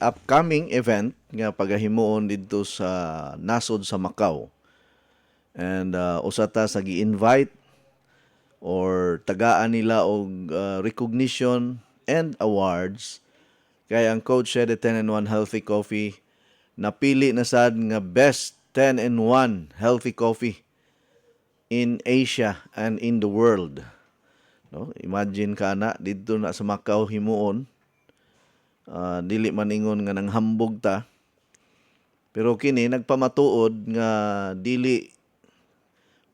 upcoming event nga pagahimuon dito sa nasod sa Macau. And usa ta sa gi-invite or tagaan nila og recognition and awards kay ang Coach Ed 10-in-1 Healthy Coffee napili na sad nga best 10-in-1 healthy coffee in Asia and in the world. No? Imagine ka na dito na sa Macau himuon, dili man ingon nga nang hambog ta, pero kini nagpamatuod nga dili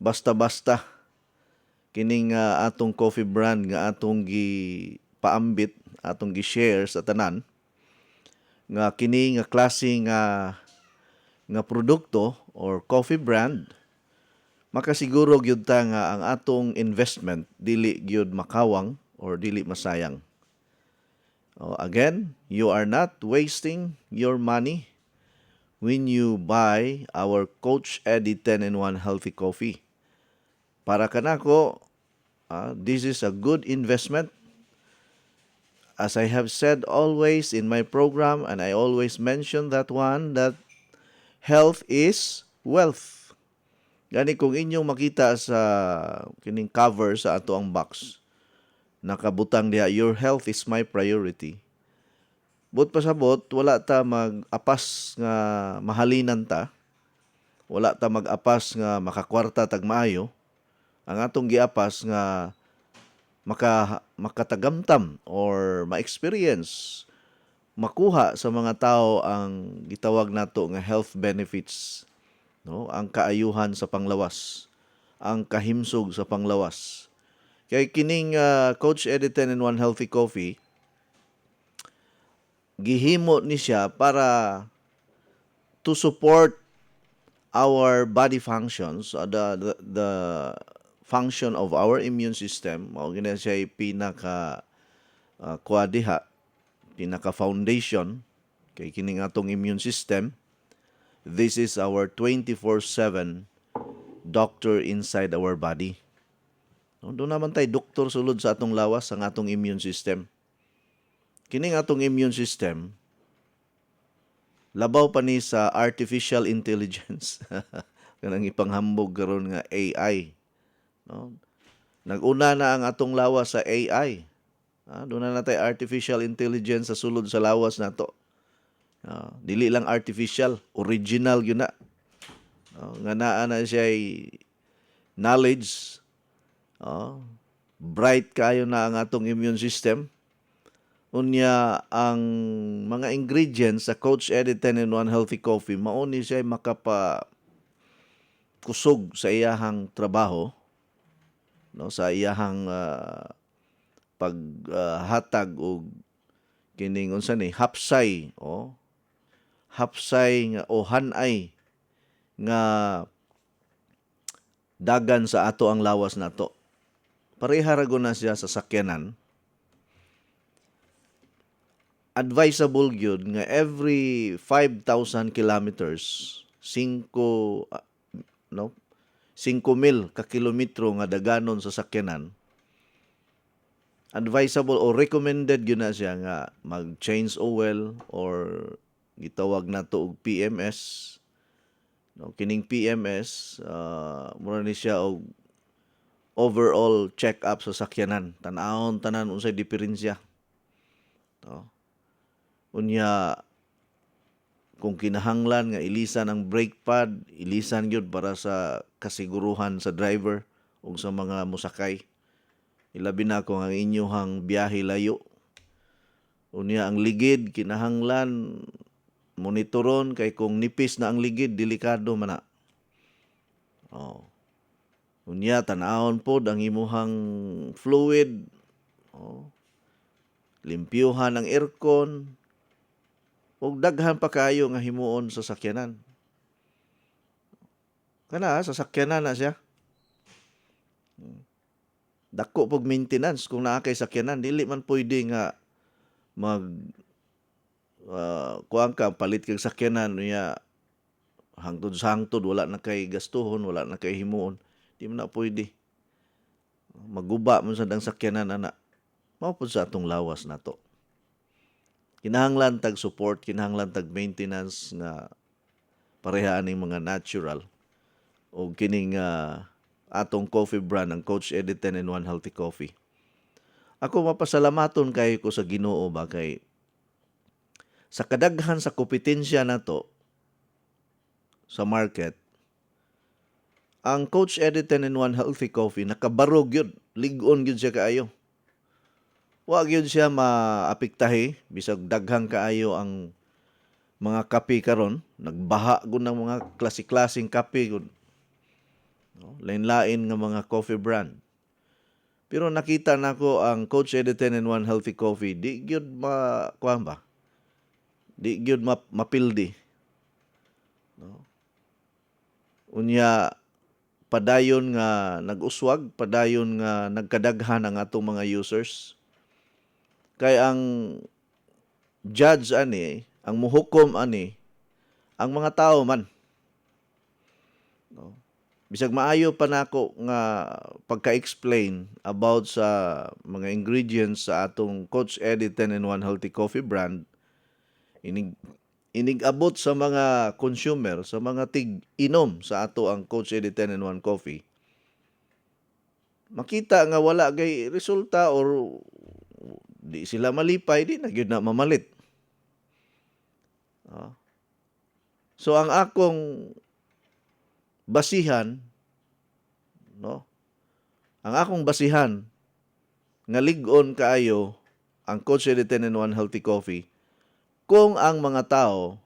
basta-basta kining atong coffee brand nga atong paambit, atong gi-share sa tanan nga kini nga klase nga produkto or coffee brand makasiguro gyud ta nga ang atong investment dili gyud makawang or dili masayang. Again, you are not wasting your money when you buy our Coach Eddie 10-in-1 Healthy Coffee. Para kanako, this is a good investment. As I have said always in my program, and I always mention that health is wealth. Gani kung inyong makita sa kining cover sa ato ang box, nakabutang diha, your health is my priority. But pasabot, wala ta mag-apas nga mahalinan ta, wala ta mag-apas nga makakwarta tag maayo. Ang atong giapas nga makatagamtam or ma-experience, makuha sa mga tao ang gitawag nato nga health benefits, no? Ang kaayuhan sa panglawas, ang kahimsog sa panglawas. Kay kining Coach Eddie 10-in-1 Healthy Coffee, gihimo ni siya para to support our body functions, the function of our immune system. Mao gina siya pinaka kuadiha, pinaka foundation kay kining atong immune system. This is our 24/7 doctor inside our body. No, doon naman tayo doktor sulod sa atong lawas, ang atong immune system. Kining atong immune system, labaw pa ni sa artificial intelligence. Kanang ipanghambog karon nga AI. No? Nag-una na ang atong lawas sa AI. Doon na natay artificial intelligence sa sulod sa lawas nato. Dili lang artificial, original yun na. Nga naa na siya knowledge. Bright kayo na ang atong immune system. Unya ang mga ingredients sa Coach Eddie 10-in-1 Healthy Coffee, mauni siya kusog sa iyahang trabaho, no, sa iyahang paghatag og kining unsa ni hapsay nga o hanay nga dagan sa ato ang lawas nato. Pareha ra na siya sa sakyanan. Advisable gyud nga every 5,000 kilometers, 5,000 ka kilometro nga daganon sa sakyanan, advisable or recommended yun na siya nga mag-change oil or gitawag nato og PMS. No, kining PMS, mura ni siya og overall check-up sa sakyanan. Tan-awon tanan unsay diferensya. No? Unya, kung kinahanglan nga ilisan ang brake pad, ilisan gyud para sa kasiguruhan sa driver ug sa mga musakay. Ilabi na kung ang inyong biyahe layo. Unya, ang ligid kinahanglan monitoron kay kung nipis na ang ligid, delikado man na. Unya, tan-awon pod ang imuhang fluid. Limpyuhan ang aircon. Ug daghan pa kayo nga himuon sa sakyanan. Sa sakyanan na siya. Dako pog maintenance kung naa kay sakyanan, dili man pwede nga kuang ka palit kag sakyanan niya hangtod sa hangtod, wala na kay gastuhon, wala na kay himuon. Di man na pwede. Maguba man sa dang sakyanan ana. Mao pud sa atong lawas nato. Kinahanglan tag support, kinahanglan tag maintenance nga pareha aning mga natural o kining atong coffee brand ang Coach Eddie 10-in-1 Healthy Coffee. Ako mapasalamaton kay ko sa Ginoo ba kay sa kadaghan sa kompetensya nato sa market, ang Coach Eddie 10-in-1 Healthy Coffee nakabarog yun, lig-on yun siya kaayo. Wag yun siya maapektahi bisag daghang kaayo ang mga kape karon, nagbaha gud ng mga klase-klaseng kape gud. No? Lain-lain nga mga coffee brand. Pero nakita nako ang Coach Eddie 10-in-1 Healthy Coffee, di gyud kuan ba? Di gyud mapildi. No? Unya padayon nga nag-uswag, padayon nga nagkadaghan ang atong mga users. Kay ang judge ani, ang muhukom ani, ang mga tao man. No? Bisag maayo pa nako nga pagka-explain about sa mga ingredients sa atong Coach Eddie 10-in-1 Healthy Coffee brand, inig-abot sa mga consumer, sa mga tig-inom sa ato ang Coach Eddie 10-in-1 Coffee, makita nga wala gay resulta or di sila malipay, di na gyud na mamalit. So ang akong basihan, no? Ang akong basihan nga lig-on kaayo ang Coach Eddie 10-in-1 Healthy Coffee kung ang mga tao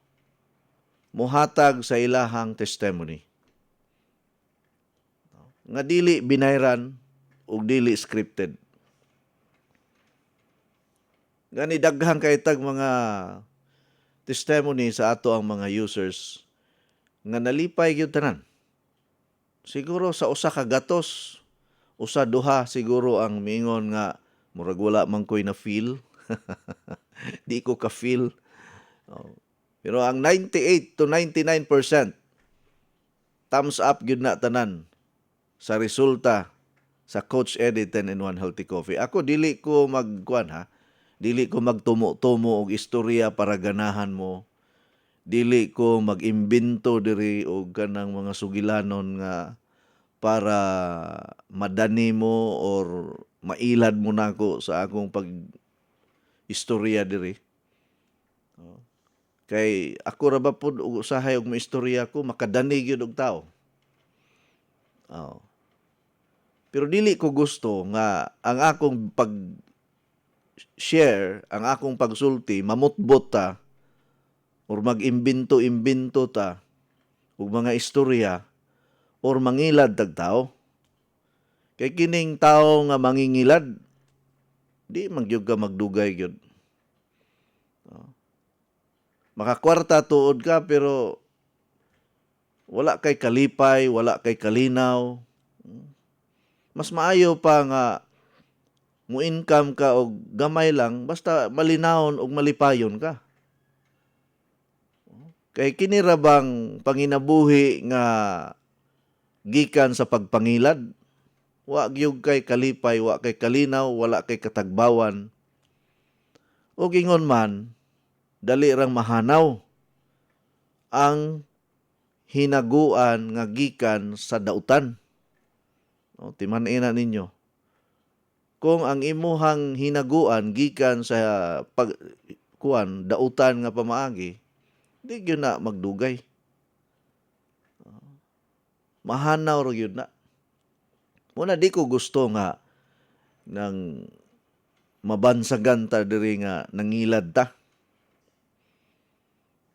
muhatag sa ilahang testimony. Nga dili binayran ug dili scripted. Gani daghang kay tag mga testimony sa ato ang mga users nga nalipay gyud tanan. Siguro sa usa ka gatos, usa duha siguro ang mingon nga murag wala man koy na feel. Di ko ka feel. Pero ang 98 to 99% thumbs up gyud na tanan sa resulta sa Coach Eddie 10-in-1 Healthy Coffee. Ako dili ko magkuan ha. Dili ko magtumo-tumo og istorya para ganahan mo. Dili ko mag-imbento diri og kanang mga sugilanon nga para madani mo or mailad mo nako sa akong pag-istorya diri. Kay ako ra ba pud og usahay og maistorya ko, makadani gyud og tao. Pero dili ko gusto nga ang akong pag-share, ang akong pagsulti, mamutbot ta or mag-imbento-imbento ta og mga istorya or mangilad tag tao. Kay kining tao nga mangingilad, di magyud ka magdugay gyud. Makakwarta tuod ka pero wala kay kalipay, wala kay kalinaw. Mas maayo pa nga mo-income ka og gamay lang basta malinawon og malipayon ka. Kay kini ra bang panginabuhi nga gikan sa pagpangilad, wa gyud kay kalipay, wa kay kalinaw, wala kay katagbawan. O gingon man, dali rang mahanaw ang hinaguan nga gikan sa dautan. Timan-ina ninyo. Kung ang imuhang hinaguan gikan sa dautan nga pamaagi, di gyud na magdugay. Mahanaw ra gyud na. Muna di ko gusto nga nang mabansagan ta diri nga nangilad ta.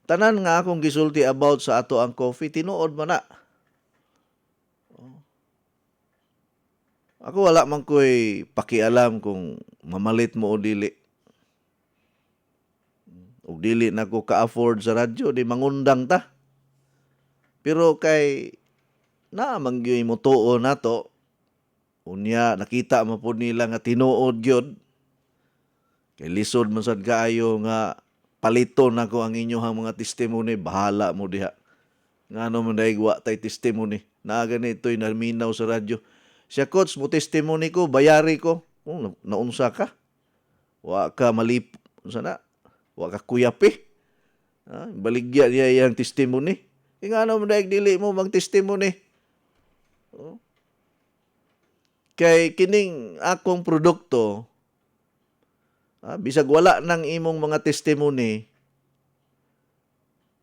Tanan nga akong gisulti about sa ato ang coffee, tinuod man na. Ako wala man ko'y pakialam kung mamalit mo o dili. O dili na ko ka-afford sa radyo, di mangundang ta. Pero kay naamang mo tuo na to, unya nakita mo po nila nga tinuod yun. Kay lisod man sad kaayo nga paliton nako ang inyohang mga testimony, bahala mo diha. Ngano man daig wa tay testimony. Na ganito'y naminaw sa radyo. Siya, coach, mo testimony ko, bayari ko. Naunsa ka? Wa ka Wa ka kuyapi. Baligya niya iyang testimony. Nga naman dahil dili mo mag-testimony. Kay kining akong produkto, bisag wala nang imong mga testimony,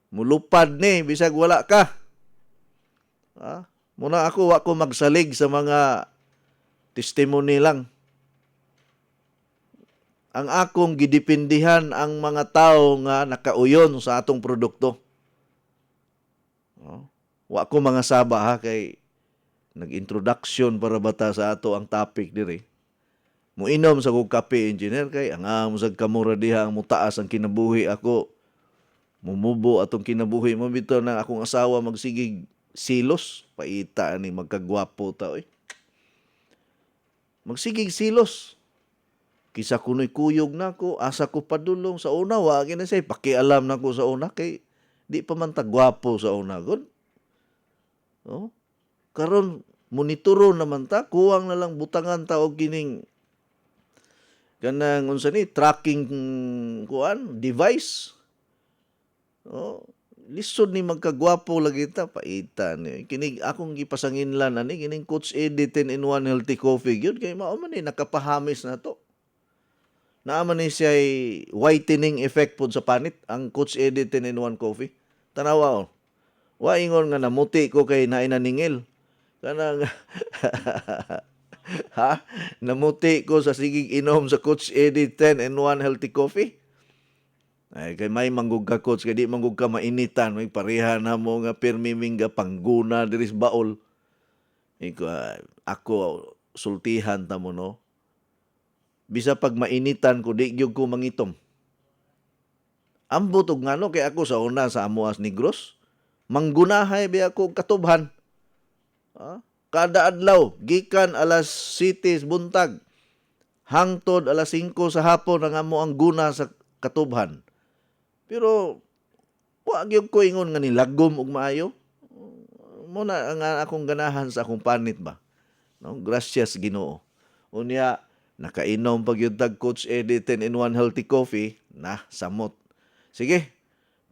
mulupad ni, bisag wala ka. Muna ako magsalig sa mga testimony lang. Ang akong gidipindihan ang mga tao nga nakauyon sa atong produkto. Wa ko mga saba ha, kay nag-introduction para bata sa ato ang topic diri. Muinom sa kong kape, engineer, kay ang musag kamura diha ang mutaas ang kinabuhi ako. Mumubo atong kinabuhi mo bitaw na akong asawa magsigig silos, paita ni magkagwapo ta oy. Magsigig silos. Kisa kuno'y kuyog na ko, asa ko padulong sa una, wagi na siya, pakialam na ko sa una, kay di pa man tagwapo sa una. God. Karon monitoro naman ta, kuwang na lang butangan ta og kining kanang unsa ni tracking device. Lisod ni magkagwapo lagi ta, paita ni. Kining akong gipasanginlan ani kining Coach Eddie 10-in-1 Healthy Coffee gyud kay mao man ni nakapahamis na to. Naaman ni siya whitening effect po sa panit, ang Coach Eddie 10-in-1 coffee. Tanawa, wa ingon nga namuti ko kay nainaningil. Kanang, namuti ko sa sigig inom sa Coach Eddie 10-in-1 healthy coffee. Ay, kay may manggug ka, Coach, kay di manggug ka mainitan. May pareha na mo nga permiming nga pangguna diris baol. Ako, sultihan ta mo, no? Bisa pag mainitan ko, di gyud ko mangitom. Ambot og ngano kay ako sa una sa Amuas Negros, manggunahay bi ako katubhan. Kada adlaw, gikan alas 7 buntag, hangtod alas 5 sa hapon ang amo ang guna sa katubhan. Pero, wa gyud ko ingon nga nilagom og maayo. Muna ang akong ganahan sa akong panit ba. No? Gracias Ginoo. Unya, nakainom pag yung tag Coach Eddie 10-in-1 healthy coffee, samot. Sige,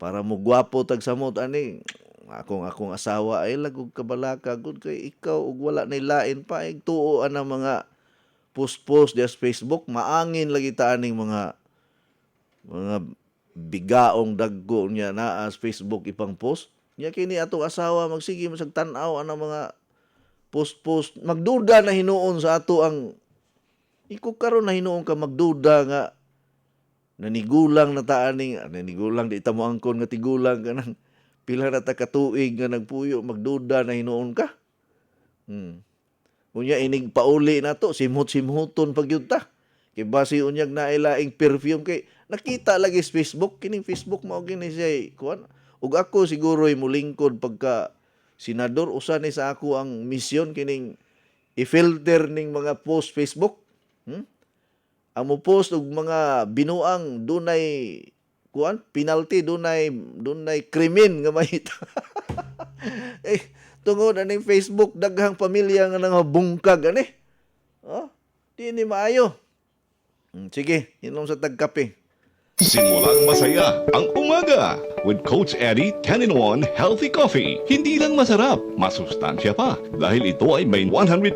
para mo gwapo tag samot, ani, akong asawa, ay lagog kabalaka, good kay ikaw, ug wala na lain pa, ay tuoan ang mga post-post diya sa Facebook, maangin lagi ta aning mga bigaong daggo niya na sa Facebook ipang post. Nya kini atong asawa, magsige, masagtanaw ang mga post-post, magduda na hinuon sa ato ang iko karon na hinuon ka magduda nga nanigulang na taaning nanigulang di ta mo angkon nga tigulang kanang pila na ta katuig nga nagpuyo magduda na hinuon ka. Unya inig pauli na to simhot-simhoton pagyud ta. Kay base unyag nailaing perfume kay nakita lagi sa Facebook kining Facebook mao gini siya kuan. Ug ako siguro'y mulingkod pagka senador usa ni sa ako ang misyon kining i-filter ning mga post Facebook. Ang mo post og mga binuang dunay penalty dunay krimen nga mahita. Tungod aning Facebook daghang pamilya nga nangabungkag ani. Di ni maayo. Sige, inom sa tagkape. Simulang masaya ang umaga with Coach Eddie 10-in-1 Healthy Coffee. Hindi lang masarap, masustansya pa dahil ito ay may 100%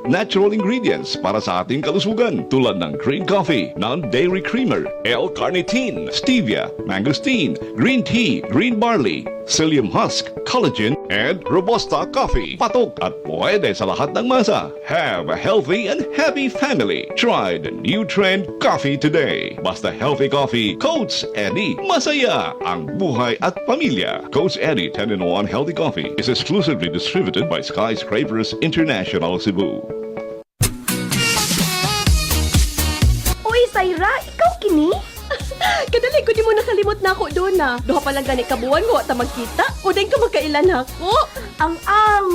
natural ingredients para sa ating kalusugan tulad ng green coffee, non-dairy creamer, L-carnitine, stevia, mangosteen, green tea, green barley, psyllium husk, collagen, and Robusta coffee. Patok at pwede sa lahat ng masa. Have a healthy and happy family. Try the new trend coffee today. Basta healthy coffee, Coach Eddie. Masaya ang buhay at pamilya. Coach Eddie 10-in-1 Healthy Coffee is exclusively distributed by Skyscrapers International Cebu. Uy, Syra, ikaw kini? Kadali ko di mo nakalimot na ako doon na. Duha pa lang gani kabuan ko ta magkita. O din ka magkailan ako. Ang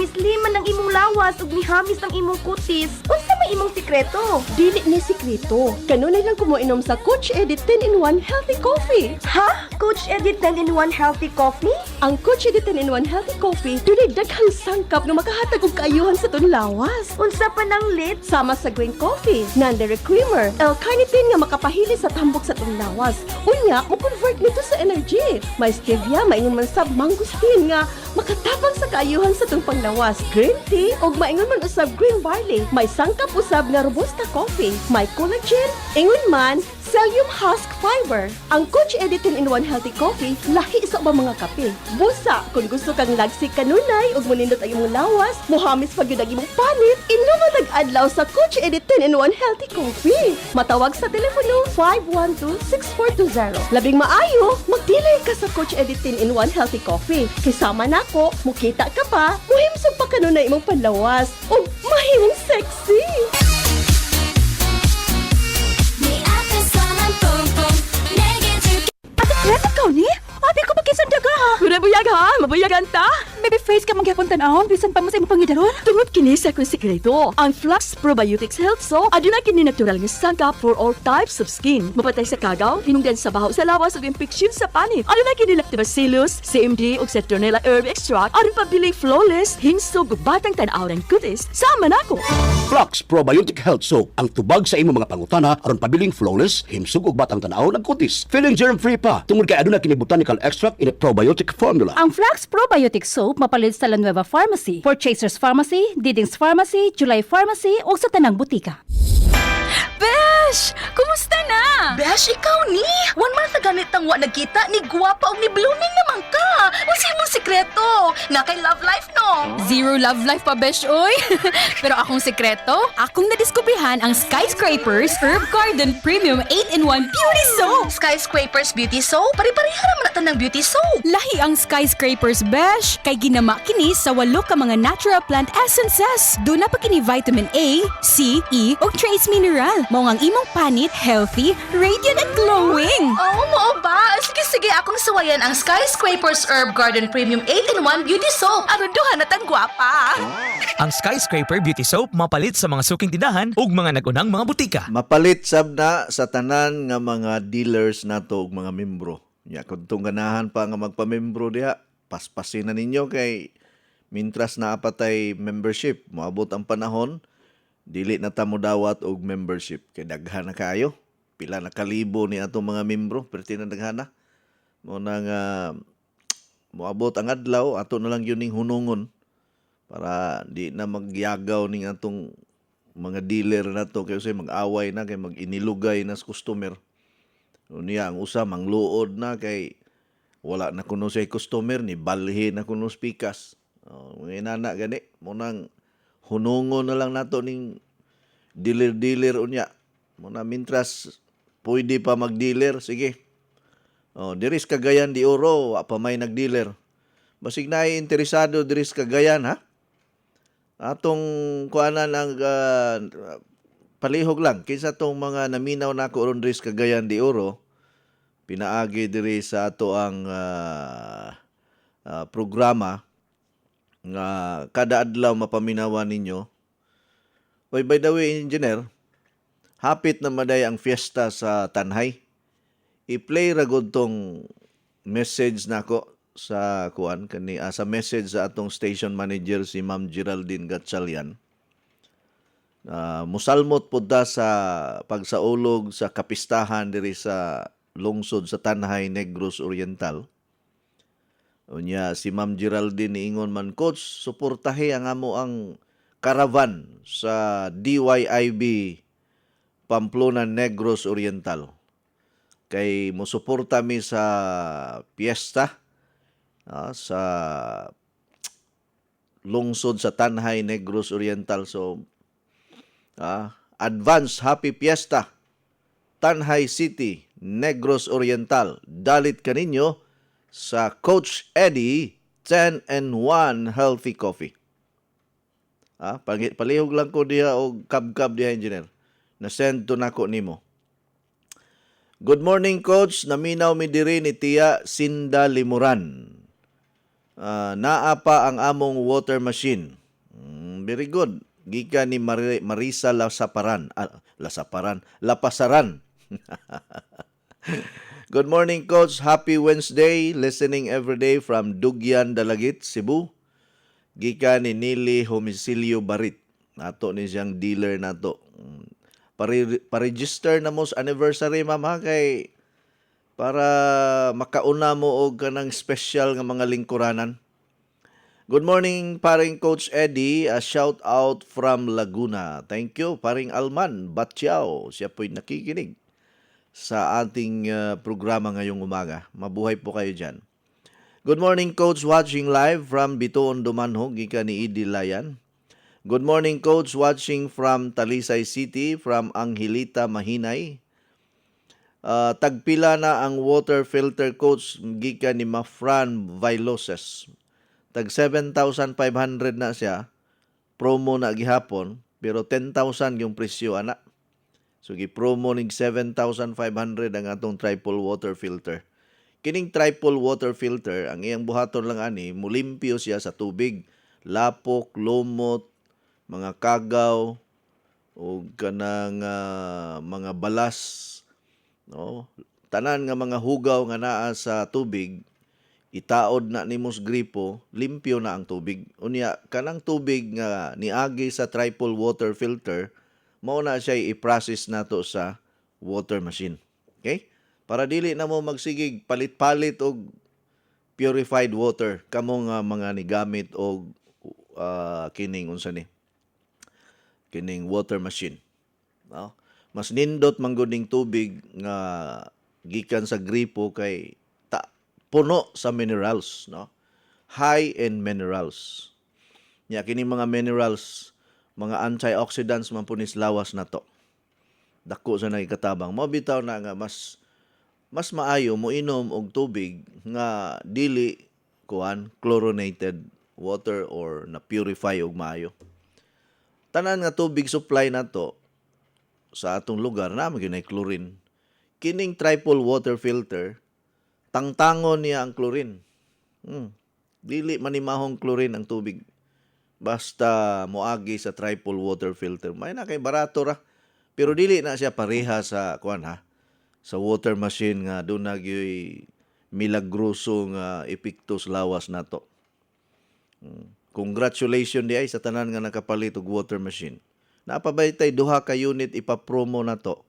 Miss Liman ang imong lawas ug mihamis ang imong kutis. Unsa may imong sikreto? Dili ni sikreto. Kanunay lang kumuinom sa Coach Eddie 10-in-1 Healthy Coffee. Ha? Coach Eddie 10-in-1 Healthy Coffee? Ang Coach Eddie 10-in-1 Healthy Coffee, dunay daghang sangkap nga makahatag og kaayuhan sa tunlawas. Unsa pa nang lit? Sama sa green coffee, non-dairy creamer, L-carnitine nga makapahili sa tambok sa tunlawas. Unya, mo-convert nito sa energy. May stevia, maingon man sab mangustin nga makatapang sa kaayuhan sa tong panglawas. Green tea ug maingon man usab green barley. May sangkap usab nga robusta coffee. May collagen, ingon man psyllium husk fiber. Ang Coach Eddie 10-in-1 Healthy Coffee, lahi sa ubang mga kape. Busa, kung gusto kang lagsik kanunay ug munindot ang imong lawas, muhamis pag yun ang imong panit, inuman nag-adlaw sa Coach Eddie 10-in-1 Healthy Coffee. Matawag sa telepono 512-6420. Labing maayo, mag-delay ka sa Coach Eddie 10-in-1 Healthy Coffee. Kisama nako, mukita ka pa, muhimsog pa kanunay imong panlawas, ug mahimong sexy. Ate, ikaw ni? Abi ko magkisan daga ha. Buyag ha, mabuyagan ta. Baby face ka magyapon tanawon bisan pa mo sa imong pangidaron. Tungod kini sa akong sikreto, ang Flux Probiotics Health Soap aduna kini natural nga sangkap for all types of skin. Mapatay sa kagaw, hinungdan sa baho sa lawas ug infeksyon sa panit. Aduna kini lactobacillus, CMD ug citronella herb extract aron pabili flawless, hinsog ug batang tan-aw ng kutis. Sama nako. Flux Probiotic Health Soap ang tubag sa imong mga pangutana aron pabiling flawless, himsog ug batang tanaw ng kutis. Feeling germ-free pa tungod kay aduna kini botanical extract in a probiotic formula. Ang Flax Probiotic Soap mapalit sa La Nueva Pharmacy, Purchasers Pharmacy, Diding's Pharmacy, July Pharmacy ug sa tanang butika. Besh! Kumusta na? Besh, ikaw ni? One month na ganit ang wa nagkita ni Guwapa o ni Blooming naman ka. Unsa imong sikreto? Na kay love life no? Zero love life pa, Besh, oy. Pero akong sekreto, akong nadiskubrihan ang Skyscrapers Herb Garden Premium 8-in-1 Beauty Soap. Skyscrapers Beauty Soap? Pari-parihan naman natin ng beauty soap. Lahi ang Skyscrapers, Besh. Kay ginama kini sa 8 ka mga natural plant essences. Doon na pa kini vitamin A, C, E, ug trace mineral. Mao ang imong panit healthy, radiant, and glowing. Oo, mo ba? Sige, akong suwayan ang Skyscrapers Herb Garden Premium 8-in-1 Beauty Soap. Aron duha na tang gwapa. Ang Skyscraper Beauty Soap mapalit sa mga suking tindahan ug mga nagunang mga butika. Mapalit sab na sa tanan nga mga dealers nato ug mga membro. Nya kung tong ganahan pa nga magpamembro diha, paspasin na ninyo kay mintras na apatay membership, moabot ang panahon, dili na ta mo dawat og membership kay daghan na kayo. Pila na kalibo ni atong mga membro, perti na daghan na. Mo nang moabot ang adlaw, ato na lang yun ning hunungon para di na magyagaw ning atong mga dealer na to kay mag-away na kay mag-inilugay na sa customer. Unya ang usa mangluod na kay wala na kuno say customer ni balhin na kuno pikas. Mga inana gani mo nang hunungon na lang nato ning dealer unya. Mo na mintras pwede pa mag-dealer, sige. Diris Cagayan de Oro, wa pa may nag-dealer. Basig na interesado diris Cagayan ha. Atong kuanan ang palihog lang kinsa tong mga naminaw nako ron diris Cagayan de Oro. Pinaagi diri sa ato ang programa nga kada adlaw mapaminawan ninyo. Oy, by the way, engineer, hapit na maday ang fiesta sa Tanhay. I-play ra gud tong message nako sa kuan kani sa message sa atong station manager si Ma'am Geraldine Gatchalian. Musalmot pud ta sa pagsaulog sa kapistahan diri sa lungsod sa Tanhay, Negros Oriental. Unya si Ma'am Geraldine niingon man, Coach, suportahe ang amo ang caravan sa DYIB Pamplona, Negros Oriental. Kay mosuporta mi sa piyesta sa lungsod sa Tanhay, Negros Oriental. So, advance happy fiesta Tanhay City, Negros Oriental. Dalit kaninyo sa Coach Eddie 10-in-1 Healthy Coffee. Palihog lang ko diha og kab-kab diha, engineer. Na-send to nako nimo. Good morning, Coach. Naminaw mi diri ni Tia Sinda Limuran. Naa pa ang among water machine. Very good. gikan ni Marisa Lasaparan. Lapasaran. Good morning, Coach. Happy Wednesday. Listening every day from Dugyan, Dalagit, Cebu. Gikan ni Nili Homisilio Barit. Nato ni siyang dealer nato. Paregister na mo sa anniversary, ma'am, ha, kay para makauna mo og kanang special nga mga lingkuranan. Good morning, paring Coach Eddie. A shout out from Laguna. Thank you, paring Alman Batyaw. Siya po'y nakikinig sa ating programa ngayong umaga. Mabuhay po kayo dyan. Good morning, Coach. Watching live from Bitoon, Dumanhog. Gikan ni Idi Layan. Good morning, Coach. Watching from Talisay City, from Angelita Mahinay. Tagpila na ang water filter, Coach. Gikan ni Mafran Vailoses. Tag 7,500 na siya. Promo na gihapon. Pero 10,000 yung presyo, ana. So, gi-promo ning 7,500 ang atong triple water filter. Kining triple water filter, ang iyang buhaton lang ani, mulimpyo siya sa tubig. Lapok, lumot, mga kagaw, o kanang mga balas. No? Tanan nga mga hugaw nga naa sa tubig, itaod na nimos gripo, limpyo na ang tubig. Unya, kanang tubig nga niagi sa triple water filter, mao na siya i-process nato sa water machine. Okay? Para dili na mo magsigig palit-palit og purified water kamo nga mga nigamit og kining unsa ni? Kining water machine. No? Mas nindot mangguding tubig nga gikan sa gripo kay puno sa minerals, no? High in minerals. Nya kini mga minerals, mga antioxidants man punis lawas na to. Dako sa nagikatabang. Mo bitaw na nga mas maayo mo inom og tubig nga dili chlorinated water or na purify og maayo. Tanan nga tubig supply nato sa atong lugar na gyud chlorine. Kining triple water filter tangtangon niya ang chlorine. Dili manimahong chlorine ang tubig. Basta moagi sa triple water filter. May na kay barato ra. Pero dili na siya pareha sa sa water machine nga doon nagyoy milagroso nga epekto sa lawas nato. Congratulations di ay sa tanan nga nakapalit og water machine. Napabaytay duha ka unit ipapromo nato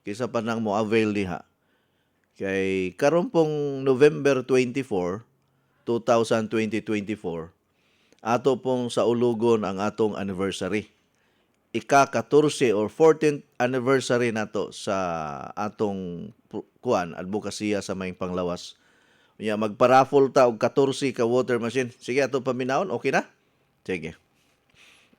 kaysa pa nang mo avail diha. Kay karon pong November 24, 2024, ato pong sa ulugon ang atong anniversary. Ika-14 or 14th anniversary nato sa atong advokasya sa Mayng Panglawas. Unya magpa-raffle ta og 14 ka water machine. Sige ato paminawon, okay na? Sige.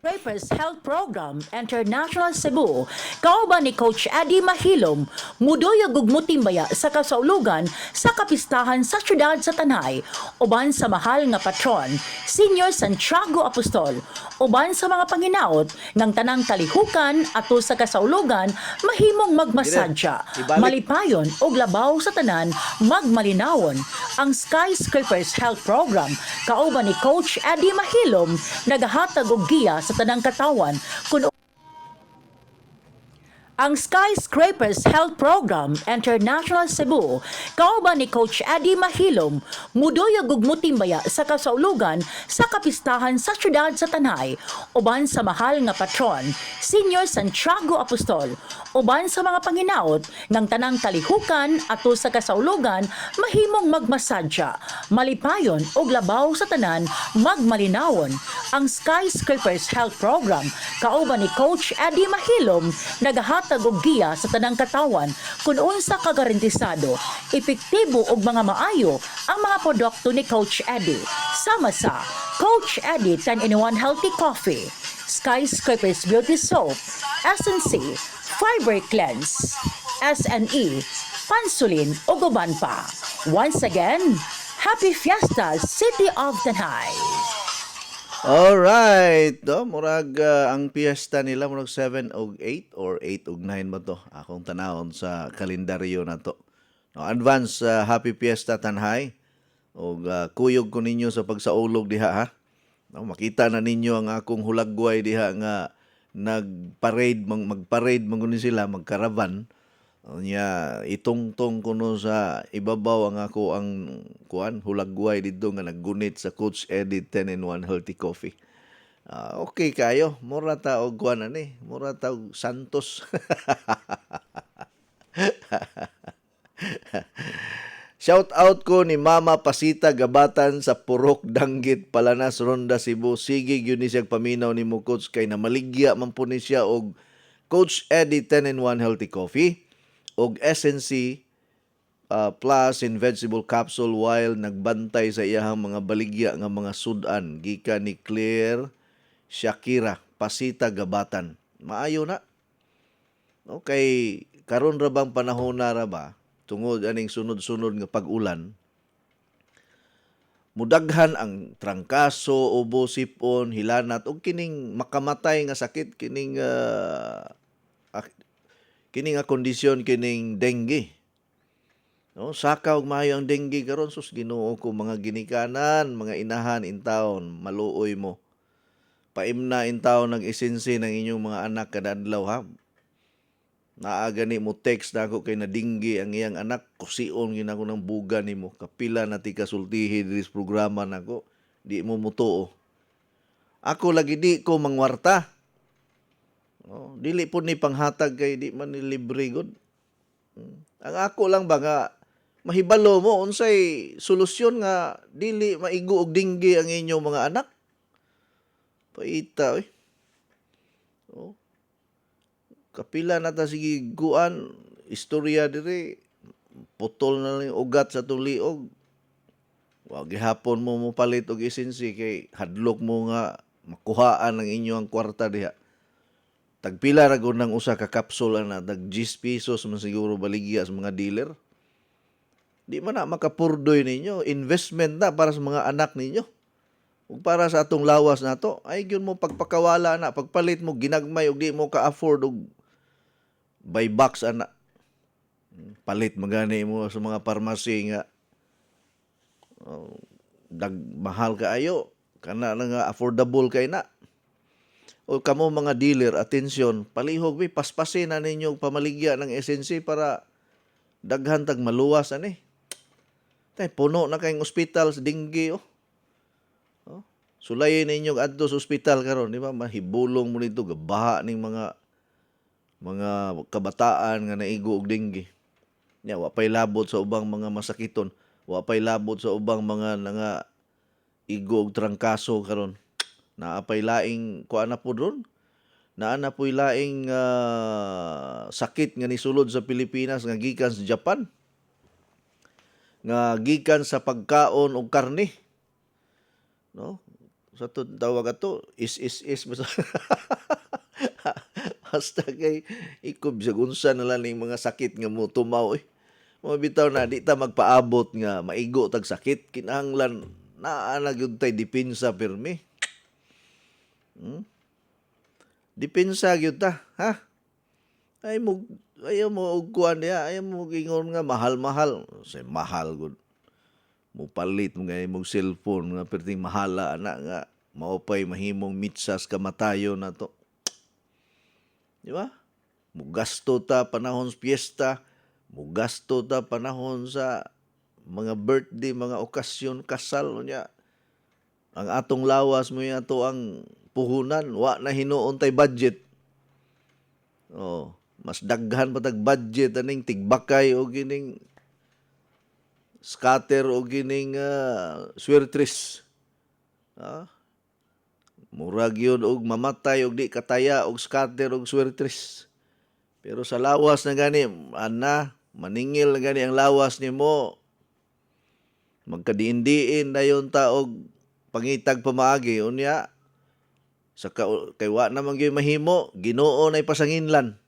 Scrapers Health Program International Cebu, kauban ni Coach Eddie Mahilom, mudoyog ug mutimbaya sa kasaulugan sa kapistahan sa syudad sa Tanay, uban sa mahal nga patron, Senior Santiago Apostol, uban sa mga panginaot ngang tanang kalihukan ato sa kasaulugan mahimong magmasadya, malipayon og labaw sa tanan, magmalinawon. Ang Skyscrapers Health Program, kauban ni Coach Eddie Mahilom, nagahatag og giya sa tanang katawan kun ang Skyscrapers Health Program International Cebu, kauban ni Coach Eddie Mahilom, mudoyog ug mutimbaya sa kasaulugan sa kapistahan sa syudad sa Tanay, uban sa mahal nga patron, Senior Santiago Apostol, uban sa mga panginaot ng tanang kalihukan ato sa kasaulugan mahimong magmasadya, malipayon og labaw sa tanan, magmalinawon. Ang Skyscrapers Health Program, kauban ni Coach Eddie Mahilom, nagahatag og giya sa tanang katawan kung unsa kagarantisado, epektibo ug mga maayo ang mga produkto ni Coach Eddie. Sama sa Coach Eddie 10-in-1 Healthy Coffee, Skyscrapers Beauty Soap, SNC, Fiber Cleanse, SNE, Pansulin ug uban pa. Once again, Happy Fiesta, City of Tanay! Alright, murag ang piyesta nila murag 7 og 8 or 8 og 9 ba to? Akong tanawon sa kalendaryo na to. No, advance happy fiesta Tanhay. Og kuyog ko ninyo sa pagsaulog diha ha. No, makita na ninyo ang akong hulagway diha nga magparade man sila, magkaravan. Nya itungtong kuno sa ibabaw ang ako ang hulagway dito nga naggunit sa Coach Eddie 10-in-1 Healthy Coffee. Okay kayo, mura ta og kuan ani, mura ta og Santos. Shout out ko ni Mama Pasita Gabatan sa Purok Danggit, Palanas, Ronda, Cebu. Sige gyud ni siyang paminaw nimo coach kay namaligya man po ni siya og Coach Eddie 10-in-1 Healthy Coffee og SNC plus in vegetable capsule while nagbantay sa iyahang mga baligya nga mga sudan gikan ni Claire Shakira Pasita Gabatan. Maayo na. Okay, karon ra bang panahon na ra ba tungod aning sunod-sunod nga pag-ulan? Mudaghan ang trangkaso, ubo, sipon, hilanat ug kining makamatay nga sakit kining nga kondisyon kining dengue. No, saka og maayo ang dengue karon sus Ginoo ko mga ginikanan, mga inahan in taon, maluoy mo. Paimna in taon nag-isinsi ng inyong mga anak kada adlaw ha. Naaga ni mo text na ako kay nadinggi ang iyang anak, kusion gina ko ng buga nimo. Kapila na ti kasultihi diri sa programa nako, di mo mutuo. Ako lagi di ko mangwarta. Oh, dili po ni panghatag kay di man ni libre gud. Ang ako lang ba nga mahibalo mo unsay solusyon nga dili maigo og dinggi ang inyong mga anak? Paita Oh. Kapila na ta sige guan istorya diri putol na lang yung ugat sa tuliog. Wa gihapon mo palit og isinsi kay hadlok mo nga makuhaan ang inyong kwarta diha. Tagpila ra gud nang usa ka kapsula na tag 10 pesos man siguro baligya sa mga dealer. Di man na makapurdoy ninyo, investment na para sa mga anak ninyo. Ug para sa atong lawas nato, ay gyud mo pagpakawala na, pagpalit mo ginagmay ug di mo ka-afford og buy box ana. Palit magani mo sa mga pharmacy nga mahal kaayo, kana na nga affordable kay na. O kamo mga dealer, atensyon, palihog paspasin na ninyo pamaligya ng SNC para daghan tag maluwas ani. Tay puno na kayong ospital sa dengue Sulayin ninyo adto sa ospital karon, di ba? Mahibulong mo nito gabaha ning mga kabataan nga naigo og dengue. Nya wa pay labot sa ubang mga masakiton, wa pay labot sa ubang mga nga igo og trangkaso karon. Naapay laing kuan na po ron. Naana po'y laing sakit nga nisulod sa Pilipinas nga gikan sa Japan. Nga gikan sa pagkaon og karne. No? Sa tawag ato is basta kay ikob sa unsa na lang mga sakit nga mo tumaw Mabitaw na di ta magpaabot nga maigo tag sakit kinahanglan naa na gyud tay depensa pirmi. Depensa gyud ta, ha? Ayaw mo og kuan diha, ayaw mo gingon nga mahal-mahal. Say mahal gud. Mo palit mo nga imong cellphone nga perting mahala ana nga maupay mahimong mitsas kamatayo na to. Di ba? Mo gasto ta panahon sa piyesta, mo gasto ta panahon sa mga birthday, mga okasyon, kasal nya. Ang atong lawas mo ato ang puhunan, wa na hinuon tay budget. Mas daghan pa tag budget aning tigbakay o gining scatter o gining swertris. Murag yun og mamatay og di kataya og scatter og swertris. Pero sa lawas na gani, maningil na gani ang lawas nimo. Magkadiin-diin dayon ta og pangitag pamaagi unya sa kay wa naman gyud mahimo, Ginoo nay pasanginlan.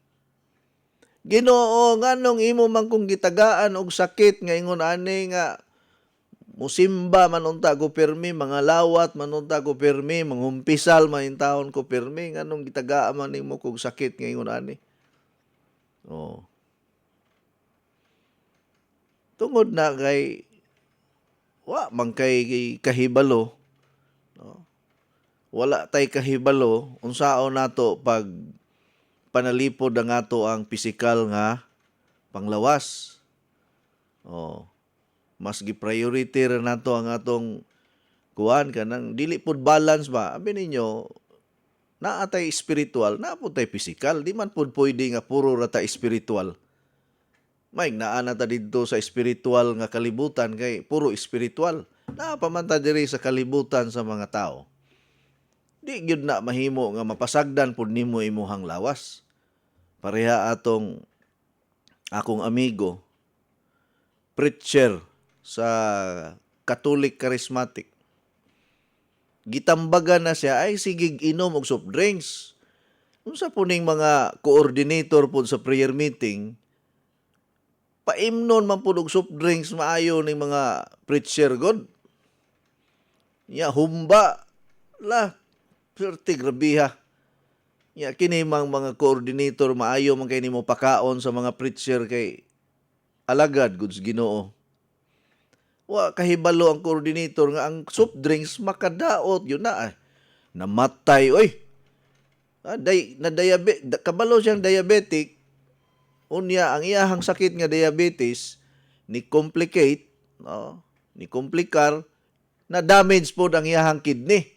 Ginoo nganong imo man kung gitagaan og sakit nga ingon ani nga musimba man unta ko pirmi, mga lawat man unta ko pirmi, mangumpisal man in taon ko pirmi, nganong gitagaan man nimo kog sakit nga ingon ani. Tungod na kay wa man kay kahibalo, wala tay kahibalo unsaon nato pag panalipod ang ato ang pisikal nga panglawas. Oh, mas gi-priority ra nato ang atong kuan kanang dili pod balance ba. Abi ninyo, naa tay spiritual, naa po tay physical. Di man pod pwede nga puro ra ta spiritual. May naa na ta didto sa spiritual nga kalibutan kay puro spiritual. Naa pa man ta diri sa kalibutan sa mga tao. Di gyud na mahimo nga mapasagdan pud nimo imuhang lawas. Pareha atong akong amigo, preacher sa Catholic Charismatic. Gitambagan na siya, ay sige inom og soft drinks. Unsa po ning mga coordinator po sa prayer meeting, paimnon man po og soft drinks, maayo ning mga preacher god. Ya, humba. La, perti grabiha. Ya, kini mang mga coordinator, maayo man kay nimo pakaon sa mga preacher kay alagad, goods Ginoo. Wa kahibalo ang coordinator nga ang soft drinks makadaot yun na namatay oy. Kabalo siyang diabetic. Unya ang iyahang sakit nga diabetes ni complicate, no? Ni komplikar na damage po ang iyahang kidney.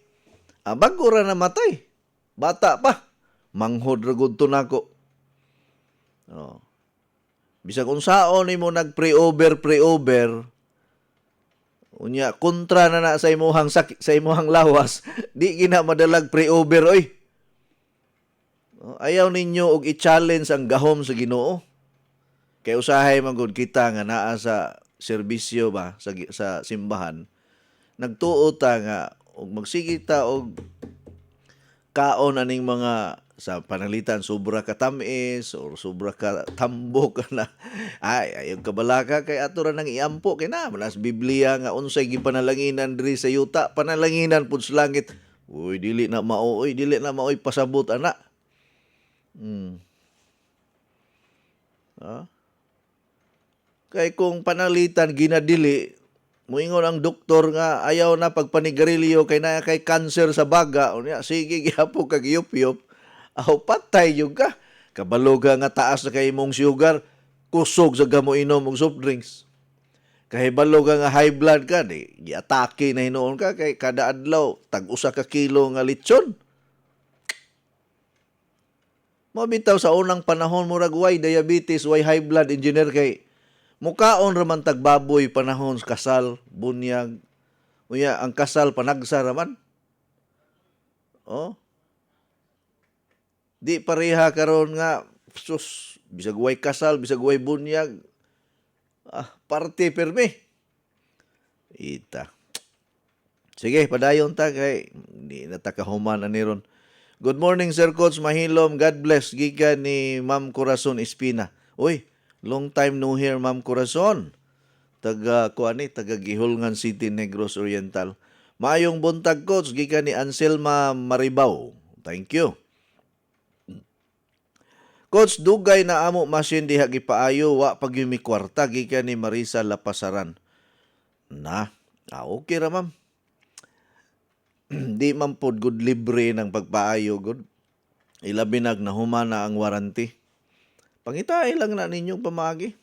Bago ra namatay. Bata pa. Manghod ra gud to nako. Oh. Bisag unsaon nimo nag pre-over unya kontra na sa imuhang sakit, sa imuhang lawas, di gina madalag pre-over oy. Ayaw ninyo og i-challenge ang gahom sa Ginoo. Kay usahay man gud kita nga naa sa serbisyo ba sa simbahan. Nagtuo ta nga og magsige ta og kaon aning mga sa panalitan sobra ka tamis or sobra ka tambok na ayog kabalaka kay ato ra nang iampo kay na manas Biblia nga unsay gipanalanginan diri sa yuta, panalanginan pud sa langit. Uy dili na maoy pasabot ana. Kay kung panalitan ginadili, moingon ang doktor nga ayaw na pagpanigarilyo kay na kay cancer sa baga, unya sige gihapo kag yop-yop. Aw patay yung ka. Kabalo nga taas na kay mong sugar, kusog sa gamo inom og soft drinks. Kahibalo nga high blood ka, di giatake na hinoon ka kay kada adlaw tag-usa ka kilo nga lechon. Mabitaw sa unang panahon murag way diabetes, way high blood engineer kay mukaon raman tagbaboy panahon sa kasal, bunyag. Unya ang kasal panagsa raman. Oh. Di pareha karon nga sus bisag way kasal, bisag way bunyag. Parte permi. Ita. Sige, padayon ta kay di na ta kahuman ani ron. Good morning Sir Coach Mahilom. God bless gikan ni Ma'am Corazon Espina. Uy, long time no hear Ma'am Corazon. Taga Gihulngan City, Negros Oriental. Maayong buntag Coach gikan ni Anselma Maribao. Thank you. Coach, dugay na amo masin diha gipaayo wa pagyumi kwarta gikan ni Marisa Lapasaran. Okay ra ma'am. Di man pod good libre ng pagpaayo good. Ilabi nahumana ang warranty. Pangitay lang na ninyong pamagi.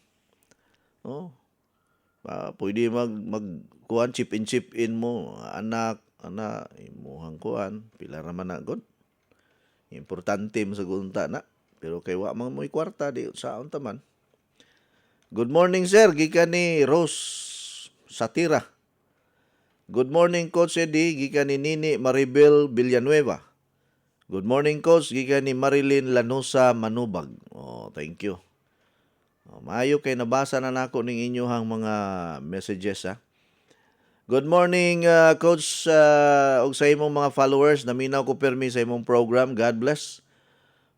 Pwede kuan chip in mo anak imuhang kuan pila ra man na good. Importante mo sa gunta na. Pero kay wa man mo'y kwarta di saon ta man. Good morning sir, gikan ni Rose Satira. Good morning Coach Eddie, gikan ni Nini Maribel Villanueva. Good morning Coach, gikan ni Marilyn Lanosa Manubag. Thank you. Maayo kay nabasa na nako ning inyohang mga messages ha. Good morning Coach og sa imong mga followers, naminaw ko permi sa imong program. God bless.